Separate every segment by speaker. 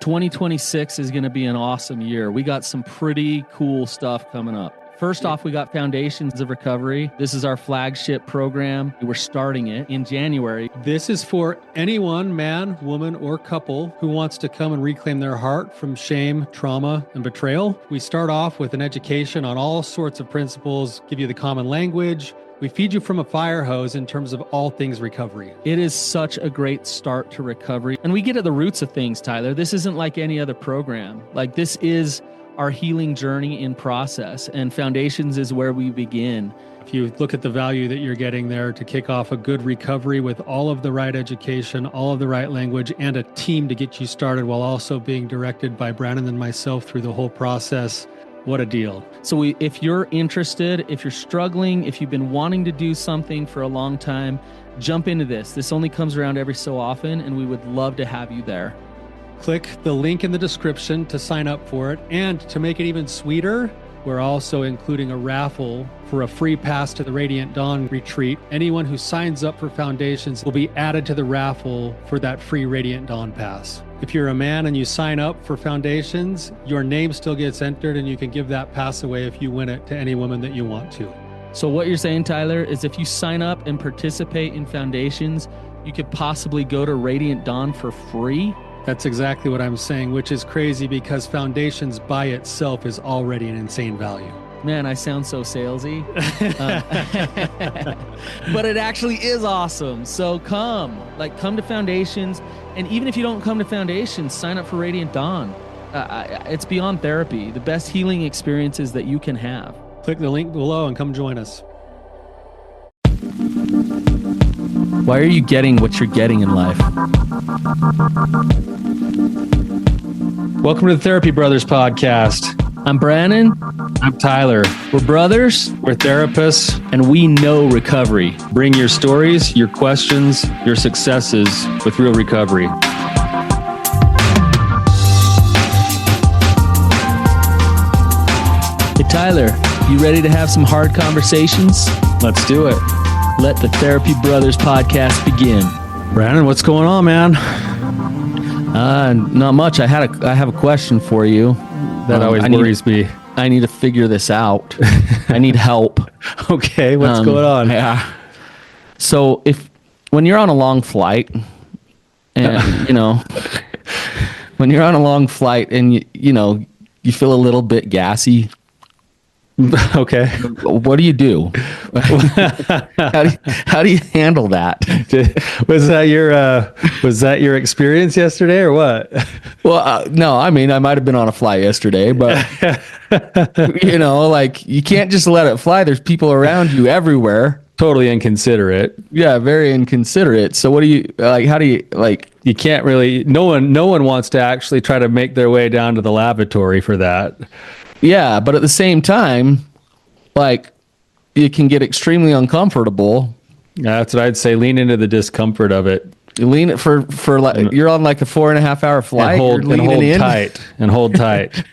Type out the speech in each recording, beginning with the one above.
Speaker 1: 2026 is going to be an awesome year. We got some pretty cool stuff coming up. First off, we got Foundations of Recovery. This is our flagship program. We're starting it in January.
Speaker 2: This is for anyone, man, woman, or couple who wants to come and reclaim their heart from shame, trauma, and betrayal. We start off with an education on all sorts of principles, give you the common language. We feed you from a fire hose in terms of all things recovery.
Speaker 1: It is such a great start to recovery. And we get at the roots of things, Tyler. This isn't like any other program. Like, this is our healing journey in process, and Foundations is where we begin.
Speaker 2: If you look at the value that you're getting there to kick off a good recovery with all of the right education, all of the right language, and a team to get you started while also being directed by Brannon and myself through the whole process, what a deal.
Speaker 1: So if you're interested, if you're struggling, if you've been wanting to do something for a long time, jump into this. This only comes around every so often, and we would love to have you there.
Speaker 2: Click the link in the description to sign up for it. And to make it even sweeter, we're also including a raffle for a free pass to the Radiant Dawn retreat. Anyone who signs up for Foundations will be added to the raffle for that free Radiant Dawn pass. If you're a man and you sign up for Foundations, your name still gets entered, and you can give that pass away if you win it to any woman that you want to.
Speaker 1: So what you're saying, Tyler, is if you sign up and participate in Foundations, you could possibly go to Radiant Dawn for free?
Speaker 2: That's exactly what I'm saying, which is crazy because Foundations by itself is already an insane value.
Speaker 1: Man, I sound so salesy. But it actually is awesome. So come to Foundations. And even if you don't come to Foundations, sign up for Radiant Dawn. It's beyond therapy, the best healing experiences that you can have.
Speaker 2: Click the link below and come join us.
Speaker 1: Why are you getting what you're getting in life?
Speaker 2: Welcome to the Therapy Brothers podcast.
Speaker 1: I'm Brannon.
Speaker 2: I'm Tyler.
Speaker 1: We're brothers.
Speaker 2: We're therapists.
Speaker 1: And we know recovery.
Speaker 2: Bring your stories, your questions, your successes with real recovery.
Speaker 1: Hey, Tyler, you ready to have some hard conversations?
Speaker 2: Let's do it.
Speaker 1: Let the Therapy Brothers podcast begin.
Speaker 2: Brannon, what's going on, man?
Speaker 1: Not much. I have a question for you.
Speaker 2: That always worries me.
Speaker 1: I need to figure this out. I need help.
Speaker 2: Okay, what's going on?
Speaker 1: Yeah. So when you're on a long flight, and when you're on a long flight and you feel a little bit gassy.
Speaker 2: Okay.
Speaker 1: What do you do? How do you handle that?
Speaker 2: Was that your experience yesterday or what?
Speaker 1: Well, no, I mean, I might have been on a flight yesterday, but you can't just let it fly. There's people around you everywhere.
Speaker 2: Totally inconsiderate.
Speaker 1: Yeah, very inconsiderate. So what do you how do you
Speaker 2: you can't really, no one wants to actually try to make their way down to the lavatory for that.
Speaker 1: Yeah, but at the same time, it can get extremely uncomfortable.
Speaker 2: That's what I'd say. Lean into the discomfort of it.
Speaker 1: You lean it for you're on like a 4.5 hour flight.
Speaker 2: And hold tight.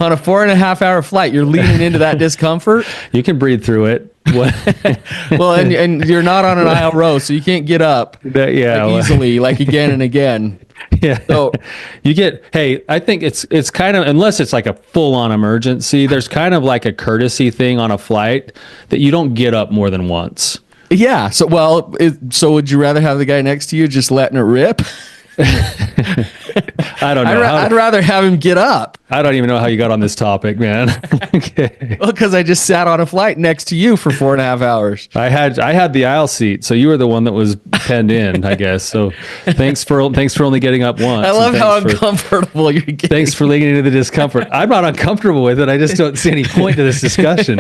Speaker 1: On a 4.5 hour flight, you're leaning into that discomfort.
Speaker 2: You can breathe through it.
Speaker 1: Well, and you're not on an aisle row, so you can't get up easily, again and again.
Speaker 2: Yeah. So I think it's kind of, unless it's like a full on emergency, there's kind of like a courtesy thing on a flight that you don't get up more than once.
Speaker 1: Yeah. So, would you rather have the guy next to you just letting it rip?
Speaker 2: I don't know.
Speaker 1: I'd rather have him get up.
Speaker 2: I don't even know how you got on this topic, man. Okay.
Speaker 1: Well, because I just sat on a flight next to you for 4.5 hours.
Speaker 2: I had the aisle seat, so you were the one that was penned in, I guess. So thanks for only getting up once.
Speaker 1: I love how uncomfortable you're getting.
Speaker 2: Thanks for leaning into the discomfort. I'm not uncomfortable with it. I just don't see any point to this discussion.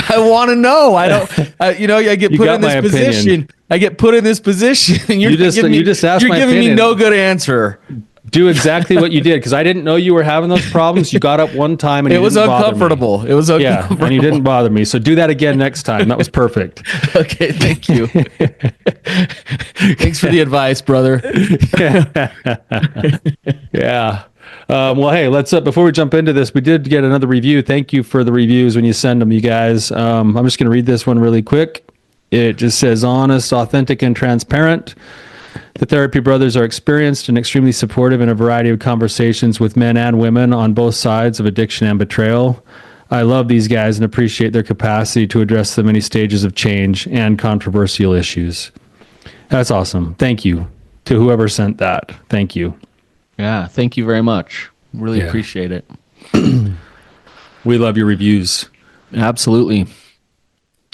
Speaker 1: I want to know. I don't. I get put in this position. I get put in this position, and you're just asked my opinion. You're giving me no good answer.
Speaker 2: Do exactly what you did, because I didn't know you were having those problems. You got up one time and
Speaker 1: it was uncomfortable. It was uncomfortable.
Speaker 2: Yeah, and you didn't bother me. So do that again next time. That was perfect.
Speaker 1: Okay, thank you. Thanks for the advice, brother.
Speaker 2: Yeah. Well, hey, let's before we jump into this, we did get another review. Thank you for the reviews when you send them, you guys. I'm just going to read this one really quick. It just says honest, authentic, and transparent. The Therapy Brothers are experienced and extremely supportive in a variety of conversations with men and women on both sides of addiction and betrayal. I love these guys and appreciate their capacity to address the many stages of change and controversial issues. That's awesome. Thank you to whoever sent that. Thank you.
Speaker 1: Yeah, thank you very much. Really appreciate it.
Speaker 2: We love your reviews.
Speaker 1: Absolutely.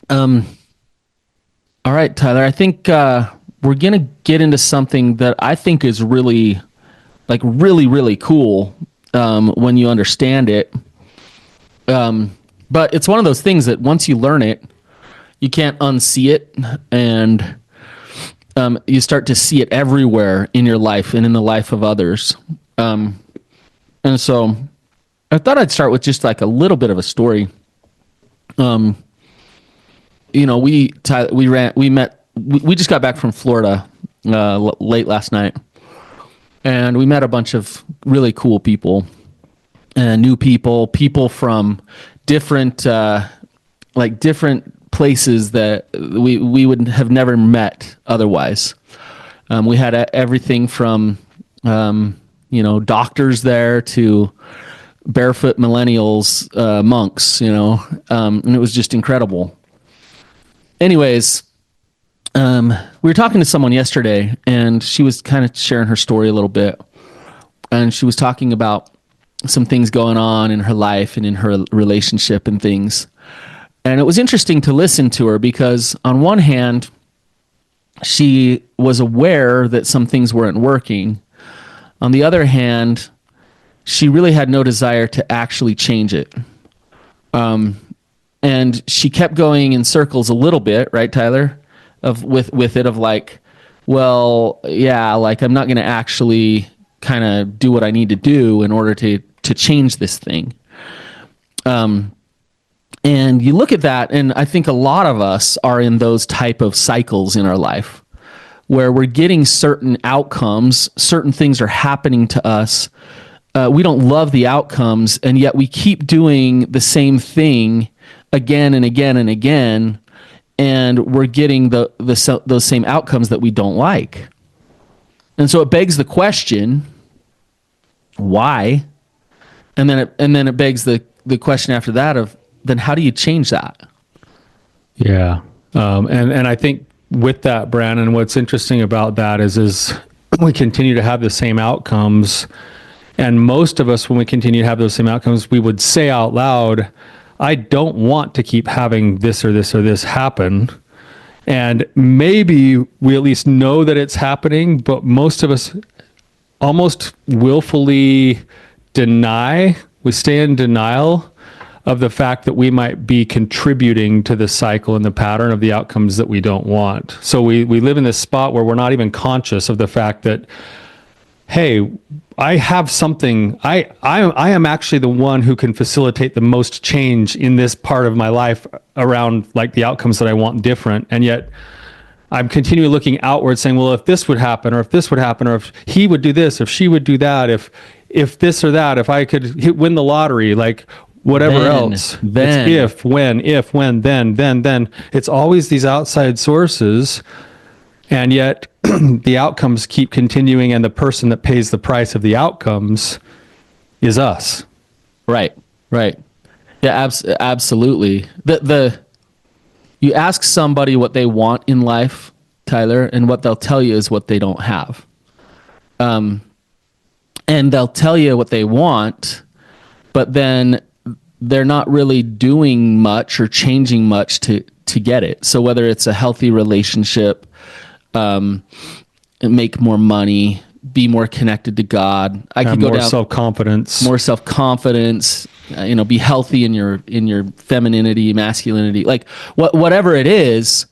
Speaker 1: All right, Tyler, I think we're going to get into something that I think is really, really cool when you understand it. But it's one of those things that once you learn it, you can't unsee it, and you start to see it everywhere in your life and in the life of others. And so I thought I'd start with just like a little bit of a story. We just got back from Florida late last night, and we met a bunch of really cool people and new people from different places that we would have never met otherwise. We had everything from doctors there to barefoot millennials, monks, and it was just incredible. Anyways, we were talking to someone yesterday, and she was kind of sharing her story a little bit, and she was talking about some things going on in her life and in her relationship and things. And it was interesting to listen to her because on one hand, she was aware that some things weren't working. On the other hand, she really had no desire to actually change it. And she kept going in circles a little bit, right, Tyler? With it of like, well, yeah, like I'm not going to actually kind of do what I need to do in order to change this thing. And you look at that, and I think a lot of us are in those type of cycles in our life where we're getting certain outcomes, certain things are happening to us. We don't love the outcomes, and yet we keep doing the same thing again and again and again, and we're getting those same outcomes that we don't like. And so it begs the question, why? And then it begs the question after that of, then how do you change that?
Speaker 2: Yeah. And I think with that, Brannon, what's interesting about that is we continue to have the same outcomes. And most of us, when we continue to have those same outcomes, we would say out loud, I don't want to keep having this or this or this happen. And maybe we at least know that it's happening, but most of us almost willfully we stay in denial of the fact that we might be contributing to the cycle and the pattern of the outcomes that we don't want. So we live in this spot where we're not even conscious of the fact that, hey, I have something, I am actually the one who can facilitate the most change in this part of my life around like the outcomes that I want different. And yet I'm continually looking outward saying, well, if this would happen, or if this would happen, or if he would do this, if she would do that, if this or that, if I could win the lottery, like whatever else. Then. It's if, when, then. It's always these outside sources. And yet the outcomes keep continuing, and the person that pays the price of the outcomes is us.
Speaker 1: Right. Yeah, absolutely. You ask somebody what they want in life, Tyler, and what they'll tell you is what they don't have. And they'll tell you what they want, but then they're not really doing much or changing much to get it. So whether it's a healthy relationship, make more money, be more connected to God, I could go down more self-confidence, be healthy in your femininity, masculinity, like whatever it is,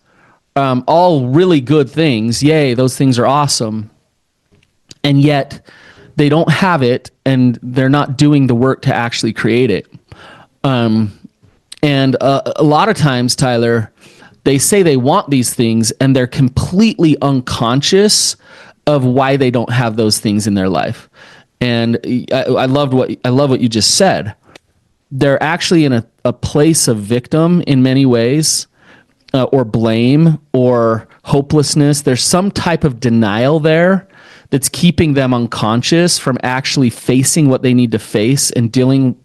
Speaker 1: all really good things. Yay, those things are awesome. And yet they don't have it, and they're not doing the work to actually create it. And a lot of times, Tyler, they say they want these things, and they're completely unconscious of why they don't have those things in their life. And I love what you just said. They're actually in a place of victim in many ways, or blame or hopelessness. There's some type of denial there that's keeping them unconscious from actually facing what they need to face and dealing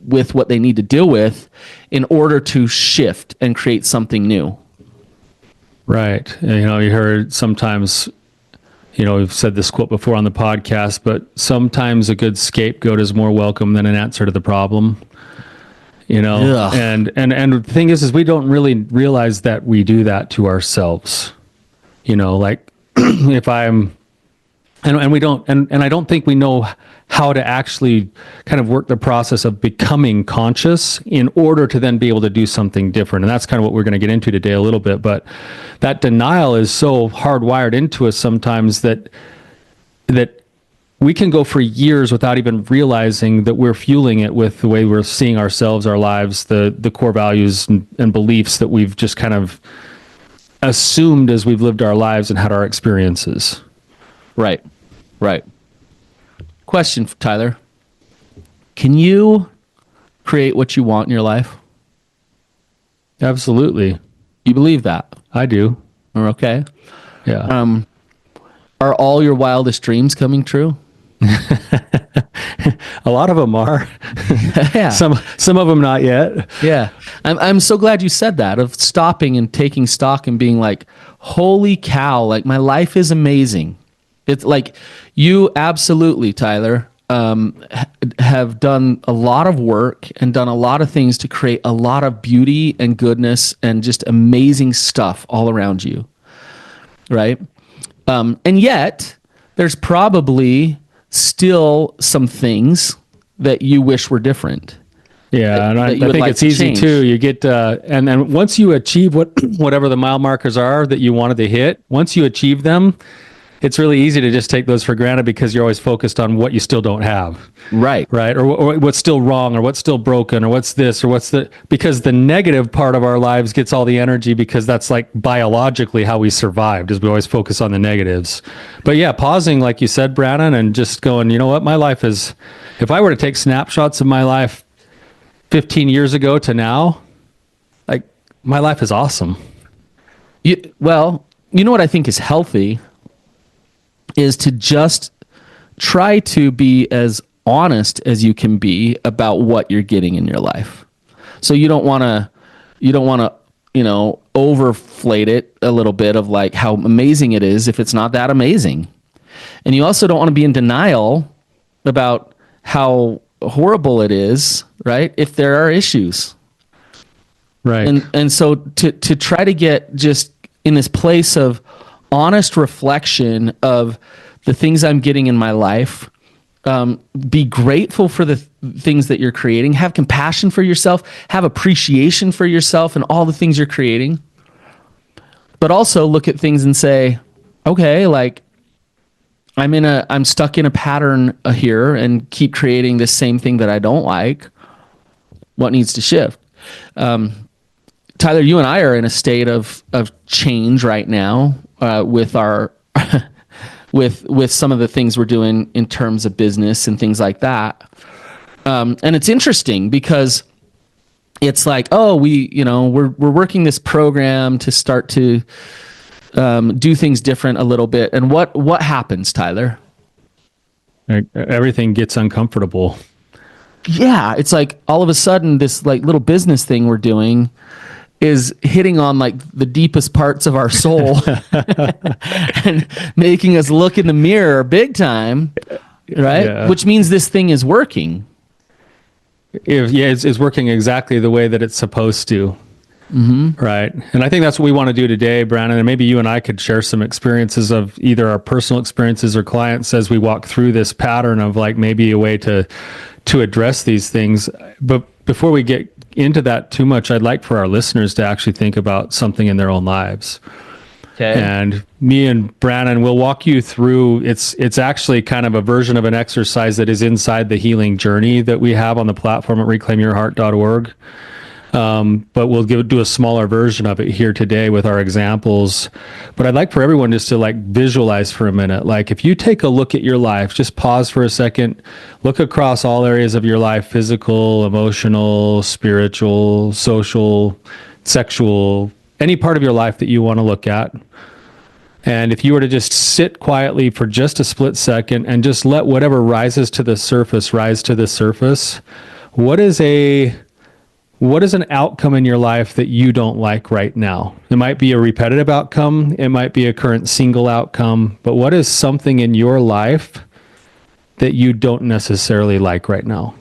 Speaker 1: with what they need to deal with in order to shift and create something new.
Speaker 2: Right. You heard sometimes, we've said this quote before on the podcast, but sometimes a good scapegoat is more welcome than an answer to the problem.
Speaker 1: Ugh.
Speaker 2: And the thing is we don't really realize that we do that to ourselves. Like if I'm, and we don't, and I don't think we know how to actually kind of work the process of becoming conscious in order to then be able to do something different. And that's kind of what we're going to get into today a little bit. But that denial is so hardwired into us sometimes that we can go for years without even realizing that we're fueling it with the way we're seeing ourselves, our lives, the core values and beliefs that we've just kind of assumed as we've lived our lives and had our experiences.
Speaker 1: Right. Question, Tyler. Can you create what you want in your life?
Speaker 2: Absolutely.
Speaker 1: You believe that?
Speaker 2: I do.
Speaker 1: Okay.
Speaker 2: Yeah.
Speaker 1: Are all your wildest dreams coming true?
Speaker 2: A lot of them are.
Speaker 1: Yeah.
Speaker 2: Some of them not yet.
Speaker 1: Yeah. I'm so glad you said that, of stopping and taking stock and being like, holy cow, like my life is amazing. It's like you absolutely, Tyler, have done a lot of work and done a lot of things to create a lot of beauty and goodness and just amazing stuff all around you. Right. And yet there's probably still some things that you wish were different.
Speaker 2: Yeah, and I think it's easy too. You get and then once you achieve whatever the mile markers are that you wanted to hit, once you achieve them, it's really easy to just take those for granted because you're always focused on what you still don't have. Right. Or what's still wrong, or what's still broken, or what's this, or what's the, because the negative part of our lives gets all the energy because that's like biologically how we survived, is we always focus on the negatives. But yeah, pausing, like you said, Brannon, and just going, you know what, my life is, if I were to take snapshots of my life 15 years ago to now, like my life is awesome.
Speaker 1: Well, you know what I think is healthy is to just try to be as honest as you can be about what you're getting in your life. So you don't want to, overflate it a little bit of like how amazing it is if it's not that amazing. And you also don't want to be in denial about how horrible it is, right? If there are issues.
Speaker 2: Right.
Speaker 1: And so to try to get just in this place of honest reflection of the things I'm getting in my life, be grateful for the things that you're creating, have compassion for yourself, have appreciation for yourself and all the things you're creating, but also look at things and say, okay, like I'm stuck in a pattern here and keep creating the same thing that I don't like. What needs to shift? Tyler, you and I are in a state of change right now with our with some of the things we're doing in terms of business and things like that. And it's interesting because it's like, oh, we're working this program to start to do things different a little bit. And what happens, Tyler?
Speaker 2: Everything gets uncomfortable.
Speaker 1: Yeah, it's like all of a sudden this like little business thing we're doing is hitting on like the deepest parts of our soul and making us look in the mirror big time, right? Yeah. Which means this thing is working.
Speaker 2: It's working exactly the way that it's supposed to. Mm-hmm. Right. And I think that's what we want to do today, Brannon. And maybe you and I could share some experiences of either our personal experiences or clients as we walk through this pattern of like maybe a way to address these things. But before we get into that too much, I'd like for our listeners to actually think about something in their own lives. Okay. And me and Brannon will walk you through, it's actually kind of a version of an exercise that is inside the healing journey that we have on the platform at reclaimyourheart.org. But we'll do a smaller version of it here today with our examples. But I'd like for everyone just to like visualize for a minute. Like if you take a look at your life, just pause for a second, look across all areas of your life, physical, emotional, spiritual, social, sexual, any part of your life that you want to look at. And if you were to just sit quietly for just a split second and just let whatever rises to the surface rise to the surface, what is an outcome in your life that you don't like right now? It might be a repetitive outcome. It might be a current single outcome. But what is something in your life that you don't necessarily like right now?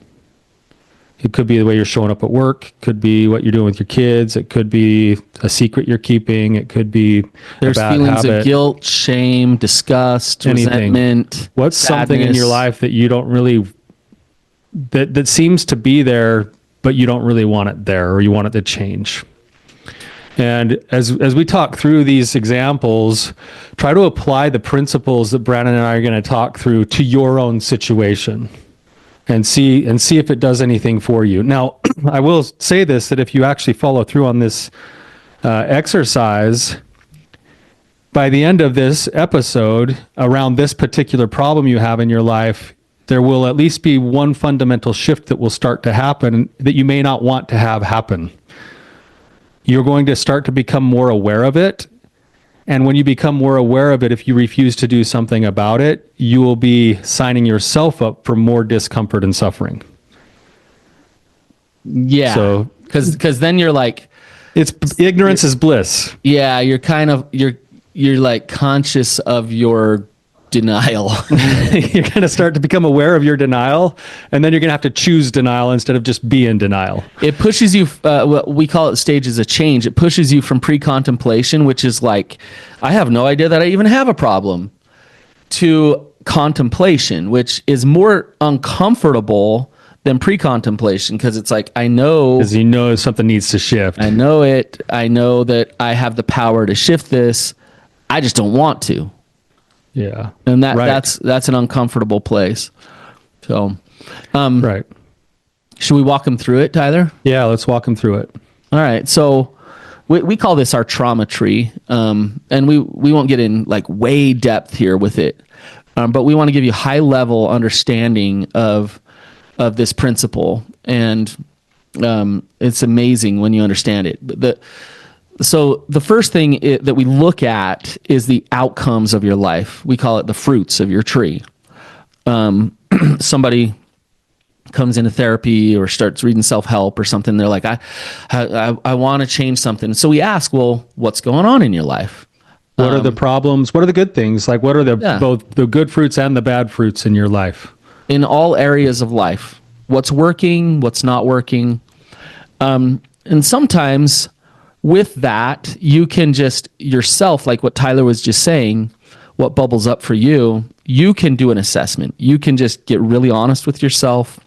Speaker 2: It could be the way you're showing up at work. It could be what you're doing with your kids. It could be a secret you're keeping. It could be
Speaker 1: there's
Speaker 2: a bad
Speaker 1: feelings
Speaker 2: habit.
Speaker 1: of guilt, shame, disgust,
Speaker 2: Anything.
Speaker 1: resentment.
Speaker 2: What's something in
Speaker 1: sadness.
Speaker 2: your life that you don't really, that seems to be there, but you don't really want it there, or you want it to change? And as we talk through these examples, try to apply the principles that Brannon and I are going to talk through to your own situation, and see if it does anything for you. Now, I will say this, that if you actually follow through on this exercise, by the end of this episode, around this particular problem you have in your life, there will at least be one fundamental shift that will start to happen that you may not want to have happen. You're going to start to become more aware of it. And when you become more aware of it, if you refuse to do something about it, you will be signing yourself up for more discomfort and suffering.
Speaker 1: Yeah.
Speaker 2: So,
Speaker 1: because then you're like,
Speaker 2: ignorance is bliss.
Speaker 1: yeah, you're kind of, you're like conscious of your denial.
Speaker 2: You're going to start to become aware of your denial, and then you're going to have to choose denial instead of just be in denial.
Speaker 1: It pushes you, what we call it stages of change. It pushes you from pre-contemplation, which is like, I have no idea that I even have a problem, to contemplation, which is more uncomfortable than pre-contemplation, because it's like, I know,
Speaker 2: Because you know something needs to shift.
Speaker 1: I know it. I know that I have the power to shift this. I just don't want to.
Speaker 2: Yeah.
Speaker 1: And
Speaker 2: Right.
Speaker 1: that's an uncomfortable place. So,
Speaker 2: Right.
Speaker 1: should we walk them through it, Tyler?
Speaker 2: Yeah, let's walk them through it.
Speaker 1: All right. So we call this our trauma tree. And we won't get in like way depth here with it. But we want to give you high level understanding of this principle. And it's amazing when you understand it. So the first thing that we look at is the outcomes of your life. We call it the fruits of your tree. Somebody comes into therapy or starts reading self-help or something. They're like, I want to change something. So we ask, well, what's going on in your life?
Speaker 2: What are the problems? What are the good things? Like, what are both the good fruits and the bad fruits in your life?
Speaker 1: In all areas of life. What's working, what's not working. And sometimes with that, you can just yourself, like what Tyler was just saying, what bubbles up for you, you can do an assessment. You can just get really honest with yourself.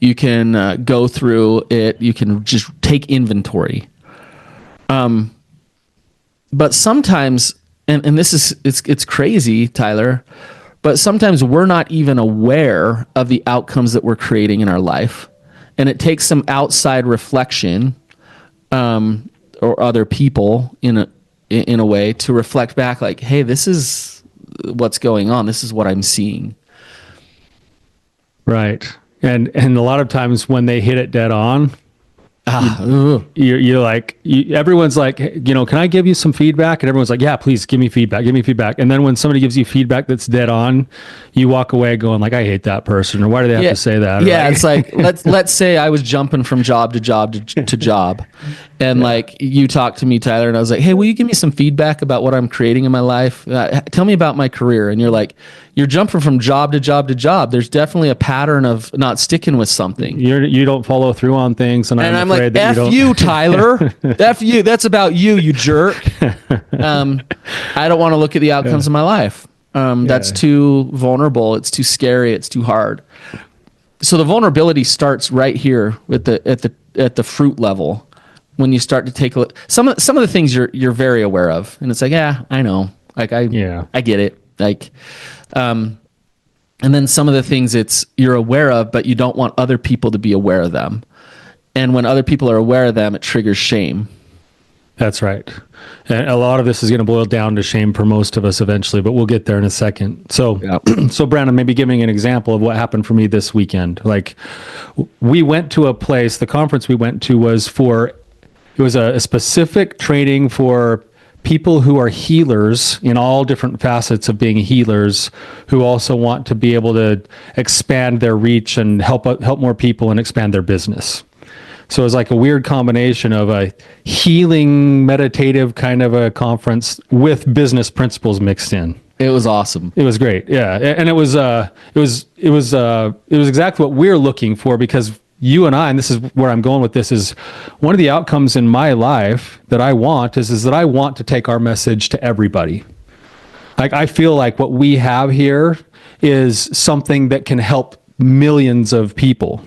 Speaker 1: You can go through it. You can just take inventory. But sometimes, and this is, it's crazy, Tyler, but sometimes we're not even aware of the outcomes that we're creating in our life. And it takes some outside reflection, or other people in a way to reflect back, like, hey, this is what's going on. This is what I'm seeing.
Speaker 2: Right. And a lot of times when they hit it dead on, you're like, everyone's like, can I give you some feedback? And everyone's like, yeah, please give me feedback. And then when somebody gives you feedback that's dead on, you walk away going like, I hate that person, or why do they have to say that? Or
Speaker 1: Yeah, it's like, let's say I was jumping from job to job to job. And like you talked to me, Tyler, and I was like, hey, will you give me some feedback about what I'm creating in my life? Tell me about my career. And you're like, you're jumping from job to job to job. There's definitely a pattern of not sticking with something.
Speaker 2: You don't follow through on things. And I'm afraid
Speaker 1: like,
Speaker 2: that
Speaker 1: F you, Tyler. F you. That's about you jerk. I don't want to look at the outcomes of my life. That's too vulnerable. It's too scary. It's too hard. So the vulnerability starts right here at the fruit level. When you start to take a look, some of the things you're very aware of, and it's like, yeah, I know, like I get it, like, and then some of the things you're aware of, but you don't want other people to be aware of them, and when other people are aware of them, it triggers shame.
Speaker 2: That's right. And a lot of this is going to boil down to shame for most of us eventually, but we'll get there in a second. So, So Brannon, maybe giving an example of what happened for me this weekend. Like, we went to a place, the conference we went to was for It was a specific training for people who are healers in all different facets of being healers, who also want to be able to expand their reach and help more people and expand their business. So it was like a weird combination of a healing, meditative kind of a conference with business principles mixed in.
Speaker 1: It was awesome.
Speaker 2: It was great. Yeah. And it was exactly what we're looking for, because you and I, and this is where I'm going with this, is one of the outcomes in my life that I want is that I want to take our message to everybody. Like, I feel like what we have here is something that can help millions of people.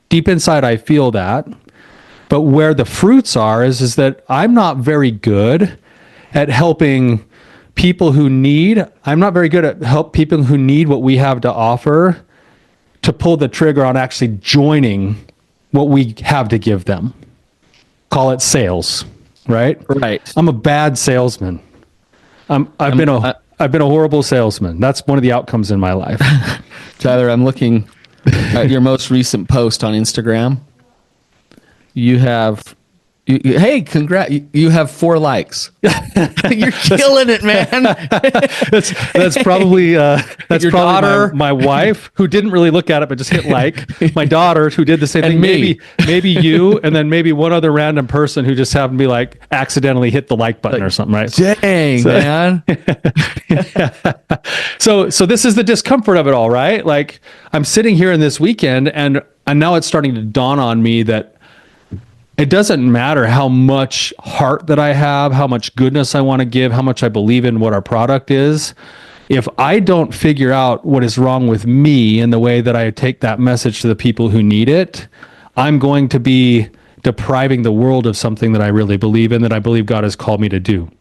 Speaker 2: Deep inside, I feel that. But where the fruits are is that I'm not very good at helping people who need. I'm not very good at help people who need what we have to offer to pull the trigger on actually joining what we have to give them. Call it sales, right?
Speaker 1: Right.
Speaker 2: I'm a bad salesman. I've been a horrible salesman. That's one of the outcomes in my life.
Speaker 1: Tyler, I'm looking at your most recent post on Instagram. You have, hey, congrats! You have 4 likes. You're killing it, man.
Speaker 2: that's probably
Speaker 1: Your
Speaker 2: probably
Speaker 1: daughter.
Speaker 2: my wife, who didn't really look at it but just hit like. My daughter, who did the same
Speaker 1: And
Speaker 2: thing.
Speaker 1: me.
Speaker 2: Maybe you, and then maybe one other random person who just happened to be like accidentally hit the like button or something, right?
Speaker 1: Dang, man.
Speaker 2: So this is the discomfort of it all, right? Like, I'm sitting here in this weekend, and now it's starting to dawn on me that it doesn't matter how much heart that I have, how much goodness I want to give, how much I believe in what our product is. If I don't figure out what is wrong with me in the way that I take that message to the people who need it, I'm going to be depriving the world of something that I really believe in, that I believe God has called me to do.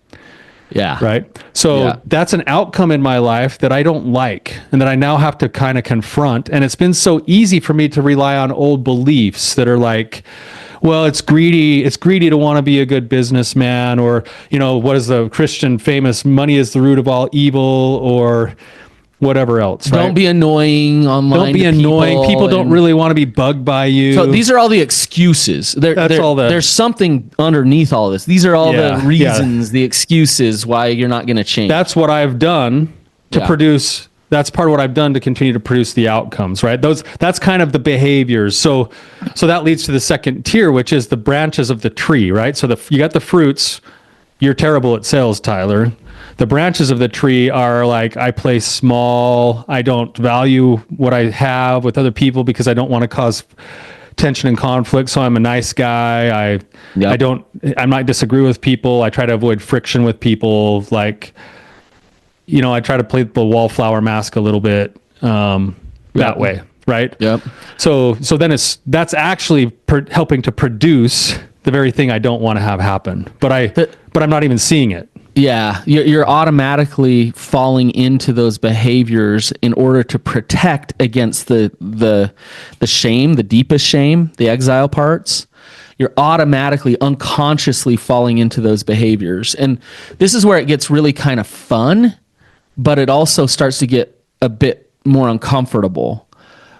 Speaker 1: Yeah.
Speaker 2: Right. So that's an outcome in my life that I don't like, and that I now have to kind of confront. And it's been so easy for me to rely on old beliefs that are like, well, it's greedy to want to be a good businessman, or, what is the Christian famous, money is the root of all evil, or whatever else. Right?
Speaker 1: Don't be annoying online.
Speaker 2: Don't be annoying. People don't really want to be bugged by you.
Speaker 1: So these are all the excuses. There's something underneath all this. These are all the reasons, the excuses why you're not going to change.
Speaker 2: That's what I've done to produce. That's part of what I've done to continue to produce the outcomes, right? That's kind of the behaviors. So that leads to the second tier, which is the branches of the tree, right? So you got the fruits. You're terrible at sales, Tyler. The branches of the tree are like, I play small. I don't value what I have with other people because I don't want to cause tension and conflict. So I'm a nice guy. I might disagree with people. I try to avoid friction with people. Like, I try to play the wallflower mask a little bit that way, right?
Speaker 1: Yep.
Speaker 2: So then that's actually helping to produce the very thing I don't want to have happen, but I'm not even seeing it.
Speaker 1: Yeah, you're automatically falling into those behaviors in order to protect against the shame, the deepest shame, the exile parts. You're automatically, unconsciously falling into those behaviors. And this is where it gets really kind of fun, but it also starts to get a bit more uncomfortable,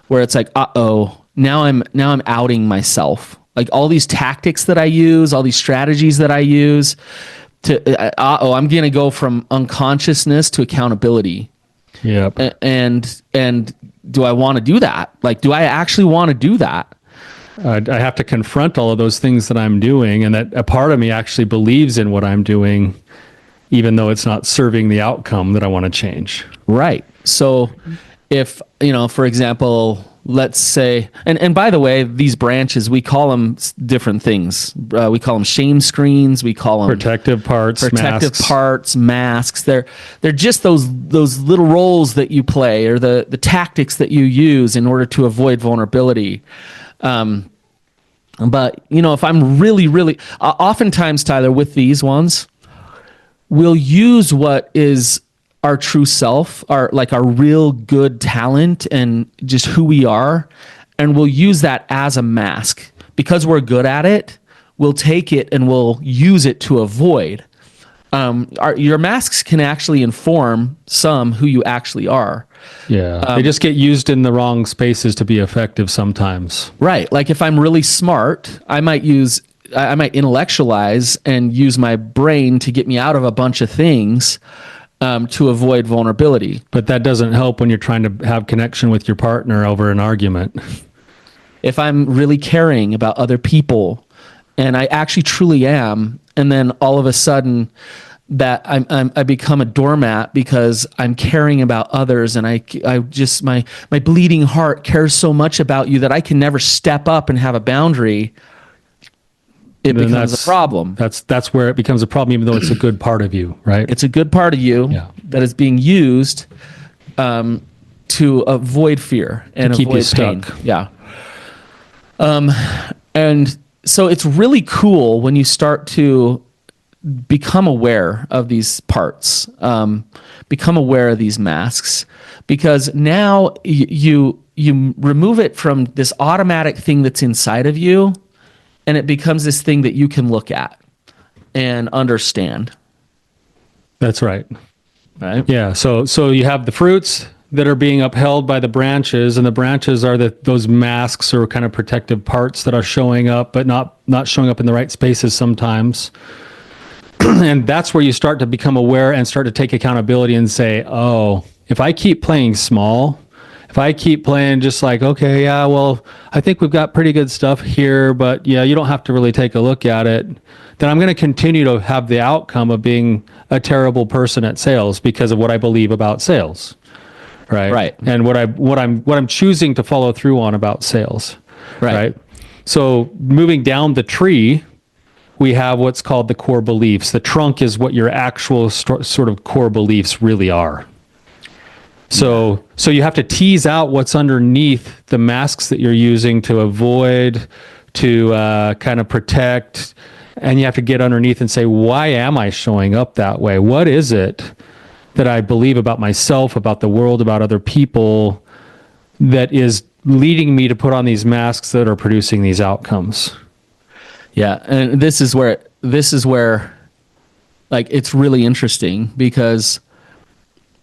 Speaker 1: where it's like, now I'm outing myself. Like, all these tactics that I use, all these strategies that I use, I'm going to go from unconsciousness to accountability.
Speaker 2: Yep.
Speaker 1: And do I want to do that? Like, do I actually want to do that?
Speaker 2: I have to confront all of those things that I'm doing, and that a part of me actually believes in what I'm doing, even though it's not serving the outcome that I want to change.
Speaker 1: Right. So if, for example, let's say, and by the way, these branches, we call them different things. We call them shame screens. We call them
Speaker 2: protective parts,
Speaker 1: masks. They're just those little roles that you play, or the tactics that you use in order to avoid vulnerability. But if I'm really, oftentimes, Tyler, with these ones, we'll use what is our true self, our real good talent and just who we are, and we'll use that as a mask. Because we're good at it, we'll take it and we'll use it to avoid. Your masks can actually inform who you actually are.
Speaker 2: Yeah, they just get used in the wrong spaces to be effective sometimes.
Speaker 1: Right. Like, if I'm really smart, I might use I might intellectualize and use my brain to get me out of a bunch of things to avoid vulnerability.
Speaker 2: But that doesn't help when you're trying to have connection with your partner over an argument.
Speaker 1: If I'm really caring about other people, and I actually truly am, and then all of a sudden that I become a doormat because I'm caring about others, and I just my bleeding heart cares so much about you that I can never step up and have a boundary. It becomes a problem.
Speaker 2: That's where it becomes a problem, even though it's a good part of you, right?
Speaker 1: It's a good part of you that is being used to avoid fear and
Speaker 2: to keep
Speaker 1: avoid
Speaker 2: you stuck.
Speaker 1: pain. Yeah. And so it's really cool when you start to become aware of these parts, become aware of these masks, because now you remove it from this automatic thing that's inside of you, and it becomes this thing that you can look at and understand.
Speaker 2: That's right.
Speaker 1: Right?
Speaker 2: Yeah. So you have the fruits that are being upheld by the branches, and the branches are those masks or kind of protective parts that are showing up, but not showing up in the right spaces sometimes. And that's where you start to become aware and start to take accountability and say, oh, if I keep playing small, if I keep playing just like, okay, yeah, well, I think we've got pretty good stuff here, but yeah, you don't have to really take a look at it, then I'm going to continue to have the outcome of being a terrible person at sales because of what I believe about sales. Right. And what I'm choosing to follow through on about sales. Right. So moving down the tree, we have what's called the core beliefs. The trunk is what your actual sort of core beliefs really are. So you have to tease out what's underneath the masks that you're using to avoid, to kind of protect, and you have to get underneath and say, why am I showing up that way? What is it that I believe about myself, about the world, about other people, that is leading me to put on these masks that are producing these outcomes?
Speaker 1: Yeah, and this is where like it's really interesting, because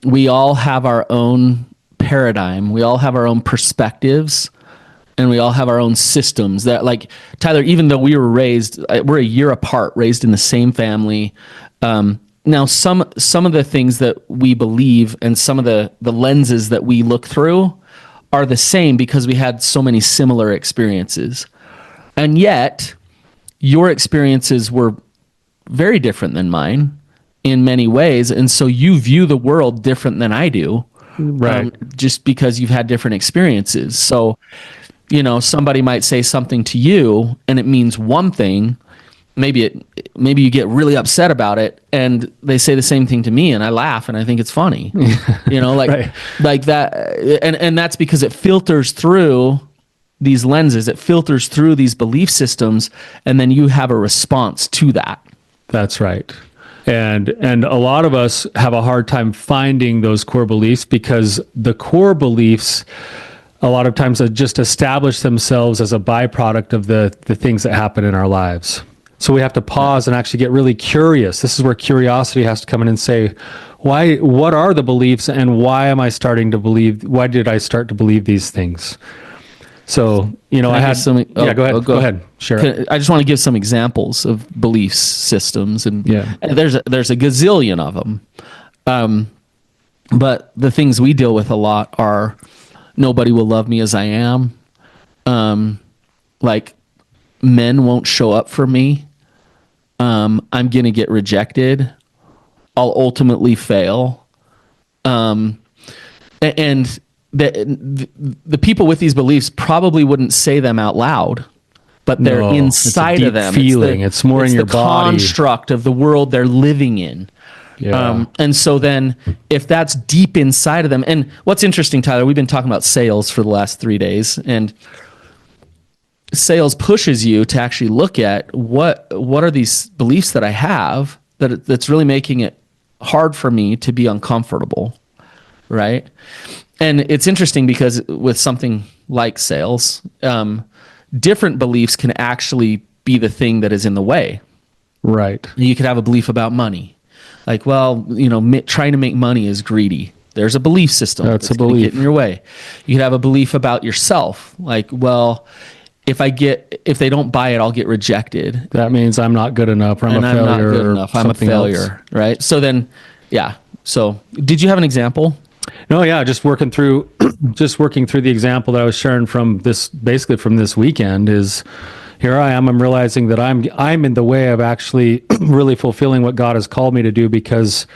Speaker 1: we all have our own paradigm, we all have our own perspectives, and we all have our own systems that, like, Tyler, even though we were raised, we're a year apart, raised in the same family. Now, some of the things that we believe and some of the lenses that we look through are the same because we had so many similar experiences. And yet, your experiences were very different than mine in many ways. And so you view the world different than I do,
Speaker 2: right?
Speaker 1: Just because you've had different experiences. So, somebody might say something to you and it means one thing. Maybe you get really upset about it, and they say the same thing to me, and I laugh and I think it's funny,
Speaker 2: Right.
Speaker 1: like that. And that's because it filters through these lenses, it filters through these belief systems, and then you have a response to that.
Speaker 2: That's right. And a lot of us have a hard time finding those core beliefs because the core beliefs a lot of times just establish themselves as a byproduct of the things that happen in our lives. So we have to pause and actually get really curious. This is where curiosity has to come in and say, what are the beliefs, and why did I start to believe these things? So, I had some. Yeah, go ahead. Go ahead. Share it.
Speaker 1: I just want to give some examples of belief systems, and there's a gazillion of them. But the things we deal with a lot are, nobody will love me as I am. Like, men won't show up for me. I'm going to get rejected. I'll ultimately fail. And the people with these beliefs probably wouldn't say them out loud, but they're inside of them.
Speaker 2: Feeling. It's more in your body.
Speaker 1: Construct of the world they're living in.
Speaker 2: Yeah.
Speaker 1: And so then if that's deep inside of them, and what's interesting, Tyler, we've been talking about sales for the last 3 days, and sales pushes you to actually look at what are these beliefs that I have that's really making it hard for me to be uncomfortable, right? And it's interesting because with something like sales, different beliefs can actually be the thing that is in the way.
Speaker 2: Right.
Speaker 1: You could have a belief about money, like, well, trying to make money is greedy. There's a belief system
Speaker 2: that's a
Speaker 1: gonna
Speaker 2: belief
Speaker 1: get in your way. You could have a belief about yourself, like, well, if they don't buy it, I'll get rejected.
Speaker 2: That means I'm not good enough, or I'm a failure.
Speaker 1: I'm not good enough. I'm a failure, right? So then, yeah. So did you have an example?
Speaker 2: No, yeah, just working through the example that I was sharing from this weekend is, here I am. I'm realizing that I'm in the way of actually really fulfilling what God has called me to do, because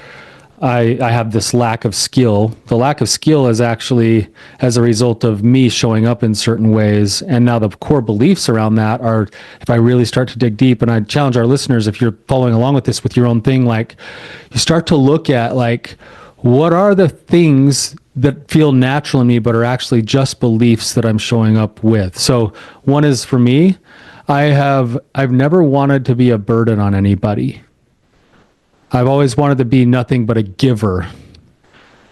Speaker 2: I have this lack of skill. The lack of skill is actually as a result of me showing up in certain ways. And now the core beliefs around that are, if I really start to dig deep, and I challenge our listeners, if you're following along with this with your own thing, like, you start to look at, like, what are the things that feel natural in me but are actually just beliefs that I'm showing up with. So one is, for me, I've never wanted to be a burden on anybody. I've always wanted to be nothing but a giver.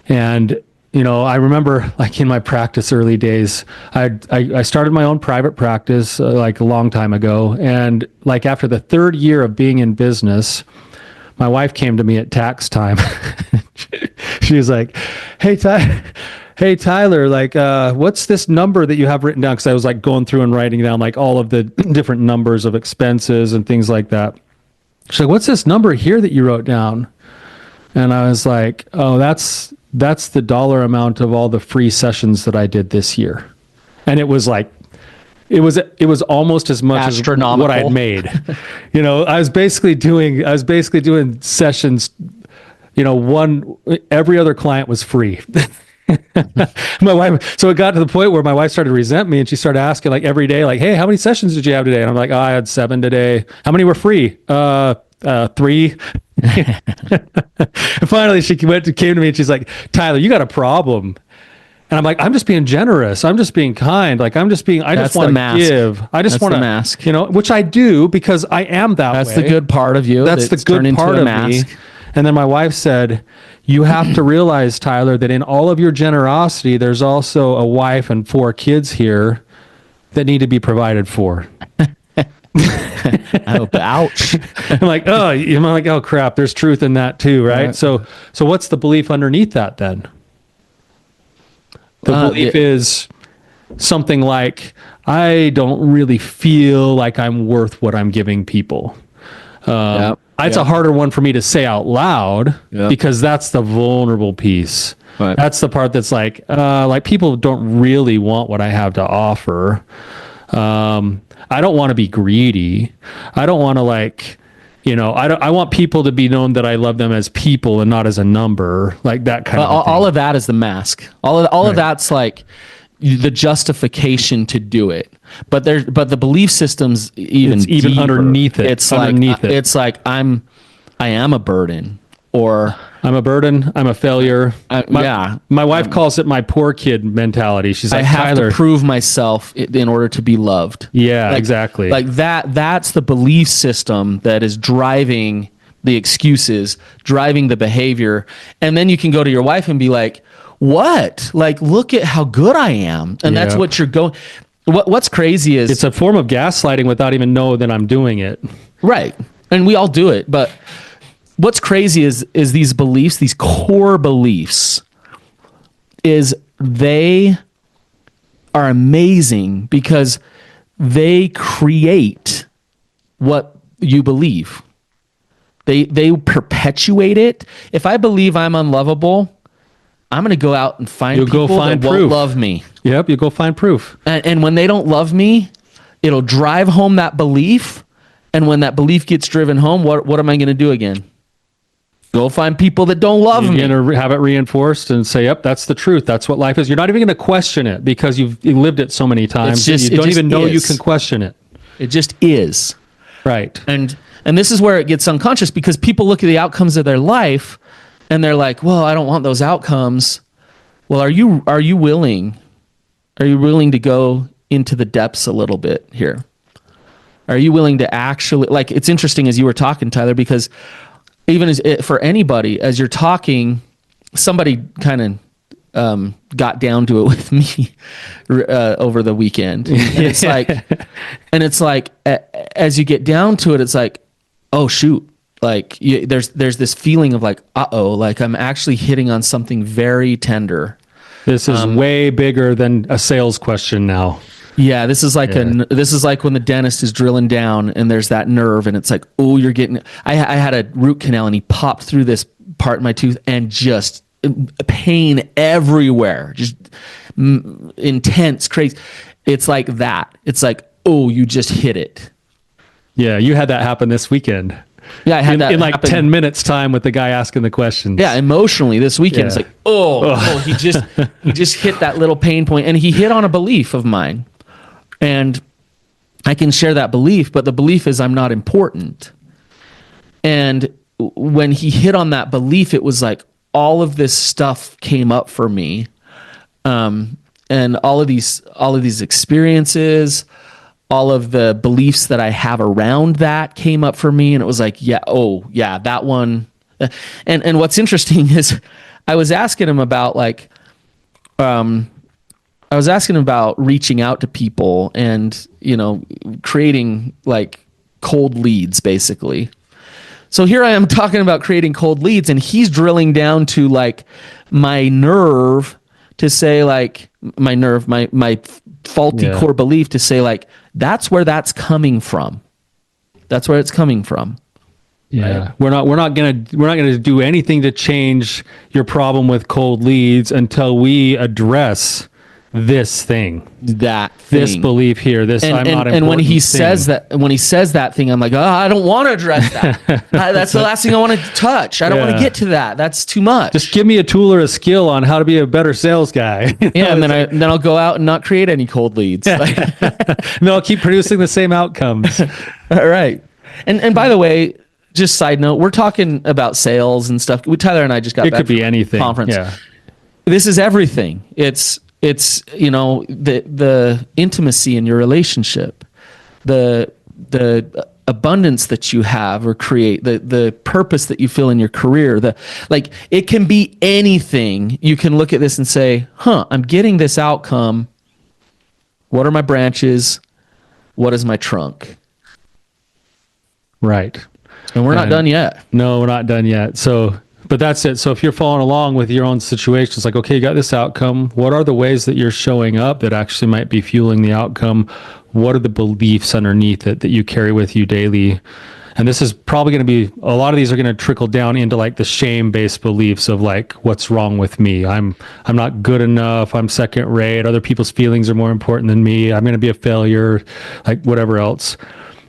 Speaker 2: And, I remember, like, in my practice early days, I started my own private practice like a long time ago. And like after the third year of being in business, my wife came to me at tax time. She was like, hey, Tyler, like, what's this number that you have written down? Because I was like going through and writing down like all of the different numbers of expenses and things like that. She's like, what's this number here that you wrote down? And I was like, oh, that's the dollar amount of all the free sessions that I did this year. And it was like, it was almost as much as what I'd made. I was basically doing sessions, every other client was free. My wife, so it got to the point where my wife started to resent me, and she started asking, like, every day, like, hey, how many sessions did you have today? And I'm like, oh, I had 7 today. How many were free? 3. And finally she came to me and she's like, Tyler, you got a problem. And I'm like, I'm just being generous. I'm just being kind. Like, I just want to give. I just want to
Speaker 1: mask,
Speaker 2: which I do, because I am that way.
Speaker 1: That's the good part of you.
Speaker 2: That's the good part of me. And then my wife said, you have to realize, Tyler, that in all of your generosity, there's also a wife and 4 kids here that need to be provided for.
Speaker 1: Ouch.
Speaker 2: I'm like, oh crap, there's truth in that too, right? So what's the belief underneath that then? The belief is something like, I don't really feel like I'm worth what I'm giving people. It's a harder one for me to say out loud, because that's the vulnerable piece. Right. That's the part that's like people don't really want what I have to offer. I don't want to be greedy. I don't want to I want people to be known that I love them as people and not as a number, like that kind of thing. All
Speaker 1: of that is the mask. All of that's like the justification to do it. But the belief system's even
Speaker 2: underneath it.
Speaker 1: It's like I am a burden, or
Speaker 2: I'm a burden. I'm a failure. My wife calls it my poor kid mentality. She's like,
Speaker 1: I have
Speaker 2: Tyler,
Speaker 1: to prove myself in order to be loved.
Speaker 2: Yeah, exactly.
Speaker 1: Like that's the belief system that is driving the excuses, driving the behavior. And then you can go to your wife and be like, what? Like, look at how good I am. And that's what you're going. What's crazy is
Speaker 2: it's a form of gaslighting without even knowing that I'm doing it.
Speaker 1: Right. And we all do it. But what's crazy is these beliefs, these core beliefs, is they are amazing because they create what you believe. They perpetuate it. If I believe I'm unlovable, I'm going to go out and find people that won't love me.
Speaker 2: Yep, you go find proof.
Speaker 1: And when they don't love me, it'll drive home that belief. And when that belief gets driven home, what am I going to do again? Go find people that don't love me.
Speaker 2: You're going to have it reinforced and say, yep, that's the truth. That's what life is. You're not even going to question it because you've lived it so many times. You don't even know you can question it.
Speaker 1: It just is.
Speaker 2: Right.
Speaker 1: And this is where it gets unconscious, because people look at the outcomes of their life and they're like, well, I don't want those outcomes. Well, are you willing? Are you willing to go into the depths a little bit here? Are you willing to actually, like, it's interesting as you were talking, Tyler, because even for anybody, as you're talking, somebody kind of got down to it with me over the weekend. And it's like, as you get down to it, it's like, oh shoot. Like there's this feeling of like, uh-oh, like I'm actually hitting on something very tender.
Speaker 2: This is way bigger than a sales question now.
Speaker 1: Yeah, this is like this is like when the dentist is drilling down and there's that nerve and it's like, oh, you're getting. I had a root canal and he popped through this part of my tooth and just pain everywhere, just intense, crazy. It's like that. It's like, oh, you just hit it.
Speaker 2: Yeah, you had that happen this weekend.
Speaker 1: Yeah, I had that
Speaker 2: in like
Speaker 1: happen.
Speaker 2: 10 minutes time with the guy asking the questions.
Speaker 1: Yeah, emotionally this weekend, it's like, he just hit that little pain point, and he hit on a belief of mine. And I can share that belief, but the belief is I'm not important. And when he hit on that belief, it was like all of this stuff came up for me. And all of these experiences, all of the beliefs that I have around that came up for me. And it was like, that one. And what's interesting is I was asking him about reaching out to people and, creating like cold leads, basically. So here I am talking about creating cold leads, and he's drilling down to like my nerve to say like my faulty core belief to say like, that's where that's coming from. That's where it's coming from.
Speaker 2: Yeah.
Speaker 1: Right?
Speaker 2: We're not gonna do anything to change your problem with cold leads until we address this thing, this belief here, this I'm not important.
Speaker 1: And when he says that thing, I'm like, I don't want to address that. That's the last thing I want to touch. I don't want to get to that. That's too much.
Speaker 2: Just give me a tool or a skill on how to be a better sales guy.
Speaker 1: And then I'll go out and not create any cold leads.
Speaker 2: No, I'll keep producing the same outcomes.
Speaker 1: All right. And by the way, just side note, we're talking about sales and stuff. Tyler and I just got back
Speaker 2: could be anything.
Speaker 1: Conference.
Speaker 2: Yeah.
Speaker 1: This is everything. It's the intimacy in your relationship, the abundance that you have or create, the purpose that you feel in your career. It can be anything. You can look at this and say, I'm getting this outcome. What are my branches? What is my trunk?
Speaker 2: Right.
Speaker 1: And we're not done yet.
Speaker 2: No, we're not done yet. But that's it. So if you're following along with your own situation, it's like, okay, you got this outcome. What are the ways that you're showing up that actually might be fueling the outcome? What are the beliefs underneath it that you carry with you daily? And this is probably going to be, a lot of these are going to trickle down into like the shame-based beliefs of like, what's wrong with me? I'm not good enough. I'm second rate. Other people's feelings are more important than me. I'm going to be a failure, like whatever else.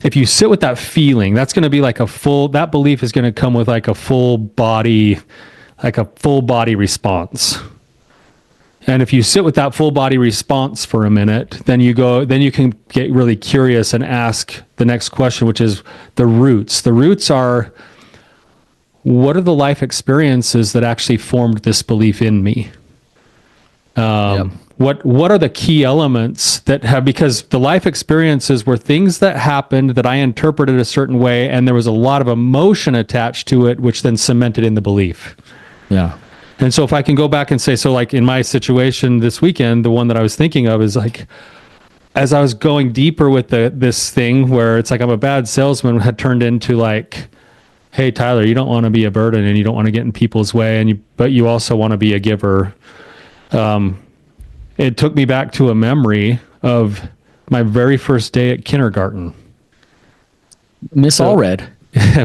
Speaker 2: If you sit with that feeling, that's going to be like that belief is going to come with like a full body response. And if you sit with that full body response for a minute, then you can get really curious and ask the next question, which is the roots. The roots are, what are the life experiences that actually formed this belief in me? What are the key elements that have, because the life experiences were things that happened that I interpreted a certain way, and there was a lot of emotion attached to it, which then cemented in the belief.
Speaker 1: Yeah.
Speaker 2: And so if I can go back and say, so like in my situation this weekend, the one that I was thinking of is like, as I was going deeper with this thing where it's like I'm a bad salesman, had turned into like, hey, Tyler, you don't want to be a burden and you don't want to get in people's way, but you also want to be a giver. It took me back to a memory of my very first day at kindergarten.
Speaker 1: Miss Allred.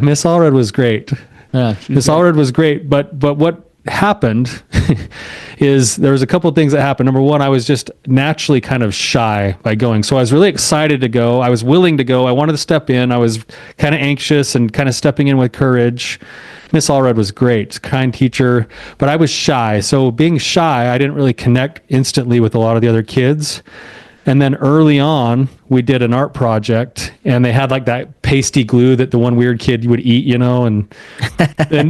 Speaker 2: Miss Allred was great.
Speaker 1: Yeah,
Speaker 2: Miss Allred was great, but what happened is there was a couple of things that happened. Number one, I was just naturally kind of shy by going. So I was really excited to go. I was willing to go. I wanted to step in. I was kind of anxious and kind of stepping in with courage. Miss Allred was great, kind teacher, but I was shy. So being shy, I didn't really connect instantly with a lot of the other kids. And then early on, we did an art project, and they had like that pasty glue that the one weird kid would eat, and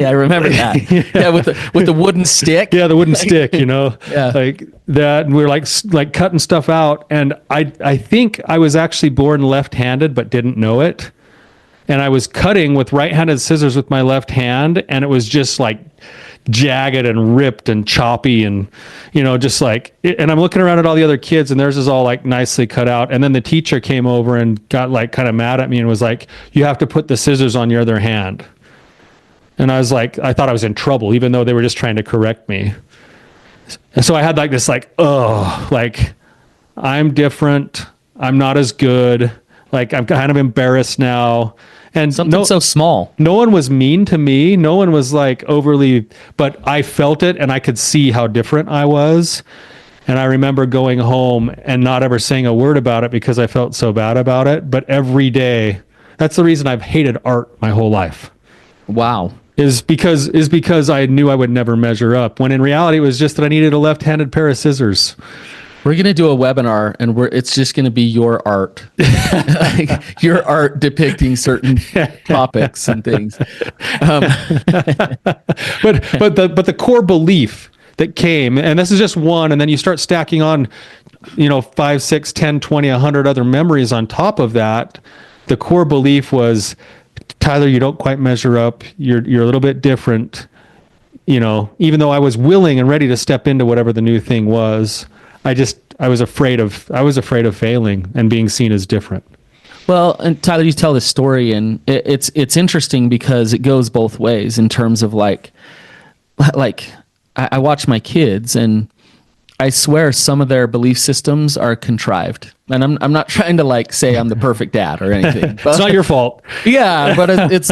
Speaker 1: yeah, I remember that. Yeah, with the wooden stick.
Speaker 2: Yeah, the wooden stick,
Speaker 1: Yeah.
Speaker 2: Like that. And we were like cutting stuff out. And I think I was actually born left-handed, but didn't know it. And I was cutting with right-handed scissors with my left hand, and it was just like jagged and ripped and choppy and, just like, and I'm looking around at all the other kids, and theirs is all like nicely cut out. And then the teacher came over and got like kind of mad at me and was like, you have to put the scissors on your other hand. And I was like, I thought I was in trouble, even though they were just trying to correct me. And so I had like this, like, like I'm different. I'm not as good. Like, I'm kind of embarrassed now. And
Speaker 1: Something so small.
Speaker 2: no one was mean to me. No one was like overly, but I felt it and I could see how different I was. And I remember going home and not ever saying a word about it because I felt so bad about it. But every day, that's the reason I've hated art my whole life.
Speaker 1: Wow.
Speaker 2: Is because I knew I would never measure up. When in reality, it was just that I needed a left-handed pair of scissors.
Speaker 1: We're going to do a webinar and it's just going to be your art, like your art depicting certain topics and things.
Speaker 2: But the core belief that came, and this is just one, and then you start stacking on, 5, 6, 10, 20, 100 other memories on top of that. The core belief was, Tyler, you don't quite measure up. You're a little bit different. Even though I was willing and ready to step into whatever the new thing was, I was afraid of failing and being seen as different.
Speaker 1: Well, and Tyler, you tell this story, and it's interesting because it goes both ways in terms of like I watch my kids, and I swear some of their belief systems are contrived. And I'm not trying to like say I'm the perfect dad or anything. But,
Speaker 2: it's not your fault.
Speaker 1: Yeah, but it's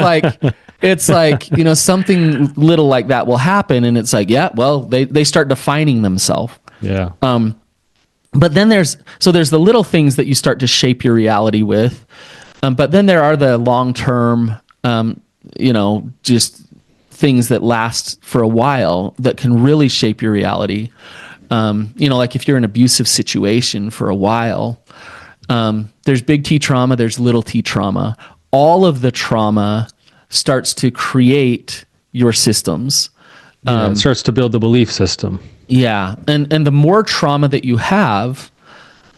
Speaker 1: like something little like that will happen, and it's like, yeah, well, they start defining themselves.
Speaker 2: Yeah.
Speaker 1: But then there's the little things that you start to shape your reality with. But then there are the long-term, just things that last for a while that can really shape your reality. Like if you're in an abusive situation for a while, there's big T trauma, there's little T trauma. All of the trauma starts to create your systems.
Speaker 2: It starts to build the belief system.
Speaker 1: Yeah. And the more trauma that you have,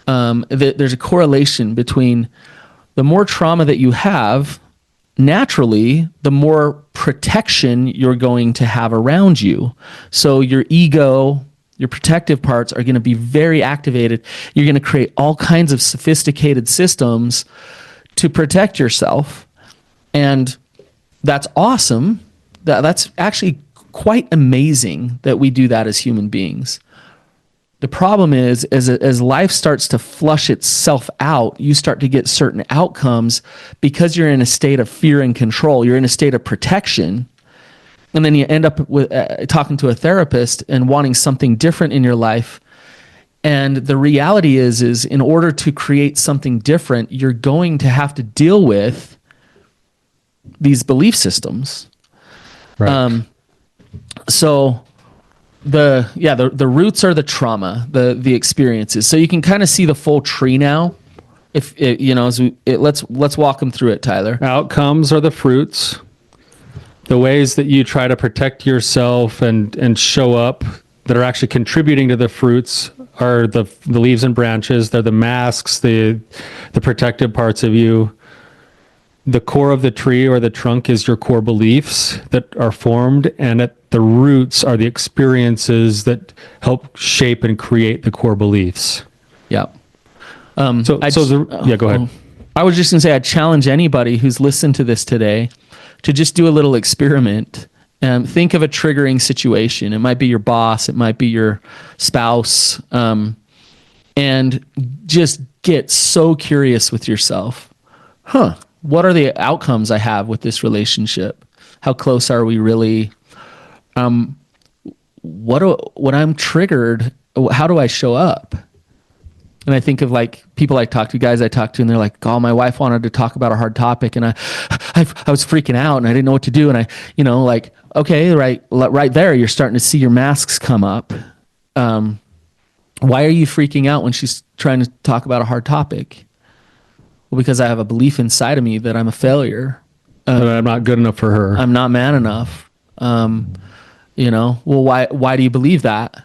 Speaker 1: there's a correlation between the more trauma that you have, naturally, the more protection you're going to have around you. So your ego, your protective parts are going to be very activated. You're going to create all kinds of sophisticated systems to protect yourself. And that's awesome. That's actually quite amazing that we do that as human beings. The problem is, as life starts to flush itself out, you start to get certain outcomes because you're in a state of fear and control. You're in a state of protection. And then you end up with talking to a therapist and wanting something different in your life. And the reality is in order to create something different, you're going to have to deal with these belief systems.
Speaker 2: Right.
Speaker 1: So the roots are the trauma, the experiences. So you can kind of see the full tree now. If it, let's walk them through it, Tyler.
Speaker 2: Outcomes are the fruits. The ways that you try to protect yourself and show up that are actually contributing to the fruits are the leaves and branches. They're the masks, the protective parts of you. The core of the tree or the trunk is your core beliefs that are formed, and at the roots are the experiences that help shape and create the core beliefs.
Speaker 1: Yeah.
Speaker 2: Go ahead.
Speaker 1: I was just going to say, I'd challenge anybody who's listened to this today to just do a little experiment and think of a triggering situation. It might be your boss, it might be your spouse, and just get so curious with yourself. What are the outcomes I have with this relationship? How close are we really? When I'm triggered, how do I show up? And I think of like people I talk to, guys I talk to, and they're like, "Oh, my wife wanted to talk about a hard topic, and I was freaking out, and I didn't know what to do." And okay, right there, you're starting to see your masks come up. Why are you freaking out when she's trying to talk about a hard topic? Well, because I have a belief inside of me that I'm a failure.
Speaker 2: That I'm not good enough for her.
Speaker 1: I'm not man enough. Well, why do you believe that?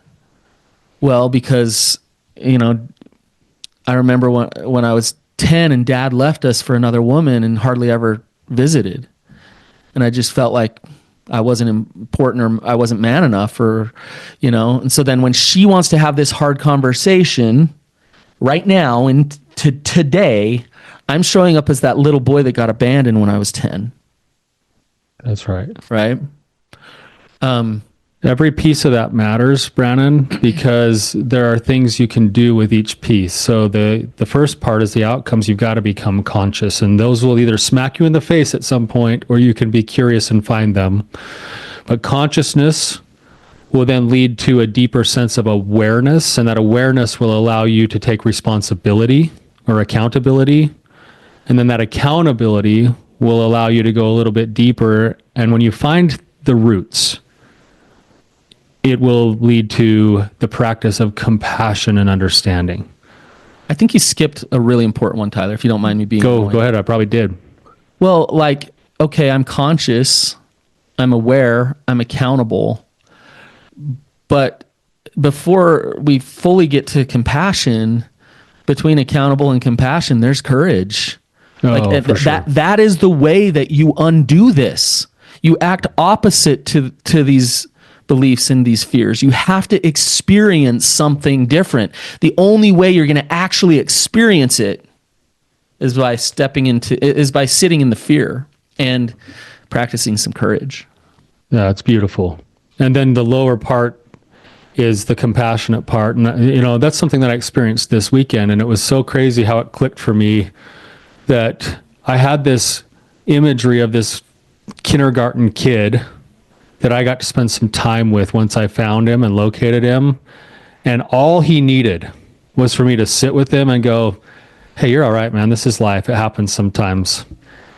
Speaker 1: Well, because, I remember when I was 10 and Dad left us for another woman and hardly ever visited. And I just felt like I wasn't important or I wasn't man enough and so then when she wants to have this hard conversation right now and today, I'm showing up as that little boy that got abandoned when I was 10.
Speaker 2: That's right.
Speaker 1: Right?
Speaker 2: Every piece of that matters, Brannon, because there are things you can do with each piece. So the first part is the outcomes. You've got to become conscious, and those will either smack you in the face at some point, or you can be curious and find them. But consciousness will then lead to a deeper sense of awareness, and that awareness will allow you to take responsibility or accountability. And then that accountability will allow you to go a little bit deeper. And when you find the roots, it will lead to the practice of compassion and understanding.
Speaker 1: I think you skipped a really important one, Tyler, if you don't mind me being
Speaker 2: Go ahead. I probably did.
Speaker 1: Well, like, okay, I'm conscious, I'm aware, I'm accountable. But before we fully get to compassion, between accountable and compassion, there's courage.
Speaker 2: For sure.
Speaker 1: That is the way that you undo this. You act opposite to these beliefs and these fears. You have to experience something different. The only way you're going to actually experience it is by sitting in the fear and practicing some courage.
Speaker 2: Yeah, it's beautiful. And then the lower part is the compassionate part. And, that's something that I experienced this weekend. And it was so crazy how it clicked for me that I had this imagery of this kindergarten kid that I got to spend some time with once I found him and located him. And all he needed was for me to sit with him and go, hey, you're all right, man. This is life. It happens sometimes.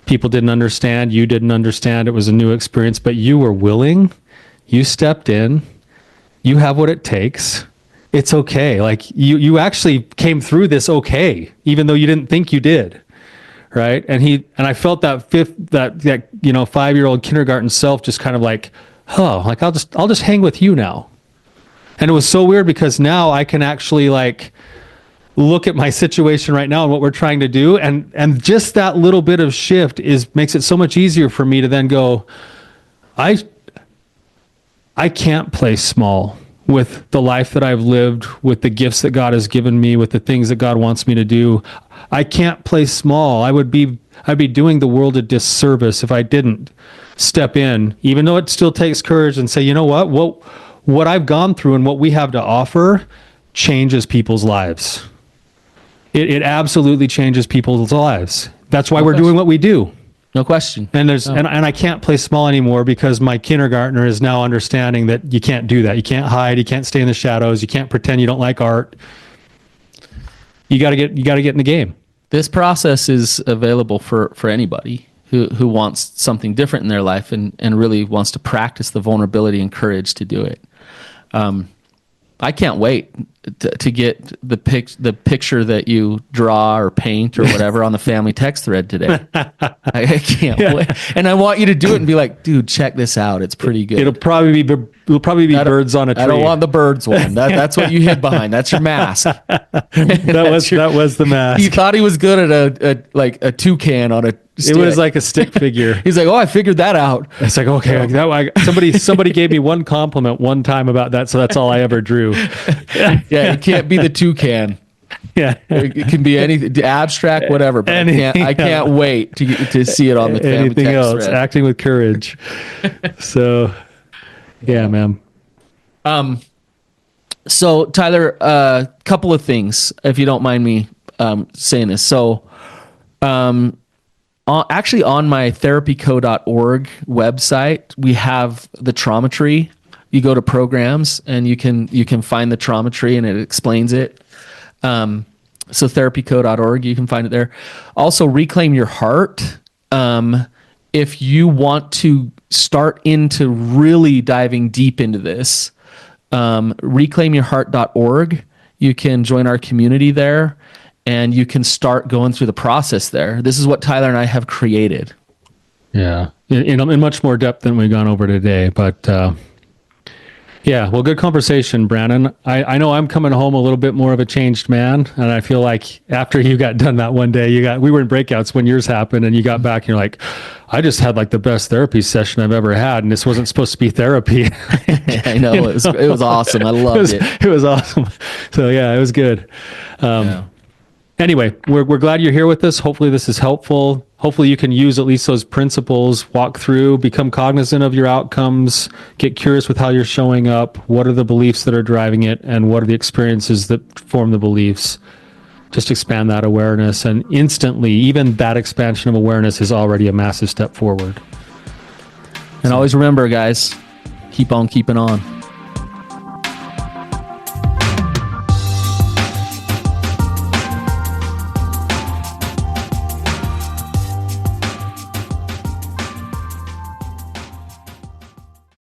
Speaker 2: People didn't understand. You didn't understand. It was a new experience, but you were willing. You stepped in. You have what it takes. It's okay. Like you actually came through this okay, even though you didn't think you did. Right. And I felt that 5-year-old kindergarten self just kind of like, like I'll just hang with you now. And it was so weird because now I can actually like look at my situation right now and what we're trying to do. And just that little bit of shift makes it so much easier for me to then go, I can't play small with the life that I've lived, with the gifts that God has given me, with the things that God wants me to do. I can't play small. I'd be doing the world a disservice if I didn't step in, even though it still takes courage, and say, you know what I've gone through and what we have to offer changes people's lives. It absolutely changes people's lives. That's why we're doing what we do.
Speaker 1: No question.
Speaker 2: And and I can't play small anymore because my kindergartner is now understanding that you can't do that. You can't hide. You can't stay in the shadows. You can't pretend you don't like art. You got to get in the game.
Speaker 1: This process is available for anybody who wants something different in their life and really wants to practice the vulnerability and courage to do it. I can't wait to get the picture that you draw or paint or whatever on the family text thread today. I can't wait, and I want you to do it and be like, "Dude, check this out. It's pretty good."
Speaker 2: It'll probably be birds on a tree.
Speaker 1: I don't want the birds one. That's what you hid behind. That's your mask.
Speaker 2: that was the mask.
Speaker 1: He thought he was good at a toucan on a stick.
Speaker 2: It was like a stick figure.
Speaker 1: He's like, "Oh, I figured that out."
Speaker 2: It's like, okay, somebody gave me one compliment one time about that, so that's all I ever drew.
Speaker 1: Yeah, it can't be the toucan.
Speaker 2: Yeah,
Speaker 1: it can be anything, abstract, whatever. But I can't wait to see it on the family
Speaker 2: anything
Speaker 1: text
Speaker 2: else.
Speaker 1: thread.
Speaker 2: Acting with courage. So, yeah, man.
Speaker 1: So Tyler, a couple of things, if you don't mind me saying this. So, actually, on my therapyco.org website, we have the trauma tree. You go to programs and you can find the trauma tree and it explains it. So therapyco.org, you can find it there. Also, Reclaim Your Heart. If you want to start into really diving deep into this, reclaimyourheart.org. You can join our community there and you can start going through the process there. This is what Tyler and I have created.
Speaker 2: Yeah, in much more depth than we've gone over today, but yeah, well, good conversation, Brannon. I know I'm coming home a little bit more of a changed man, and I feel like after you got done that one day, we were in breakouts when yours happened, and you got back and you're like, I just had like the best therapy session I've ever had, and this wasn't supposed to be therapy.
Speaker 1: I know, it was awesome. I loved it.
Speaker 2: It was awesome. So yeah, it was good. Anyway, we're glad you're here with us. Hopefully this is helpful. Hopefully you can use at least those principles, walk through, become cognizant of your outcomes, get curious with how you're showing up. What are the beliefs that are driving it? And what are the experiences that form the beliefs? Just expand that awareness. And instantly, even that expansion of awareness is already a massive step forward.
Speaker 1: And always remember, guys, keep on keeping on.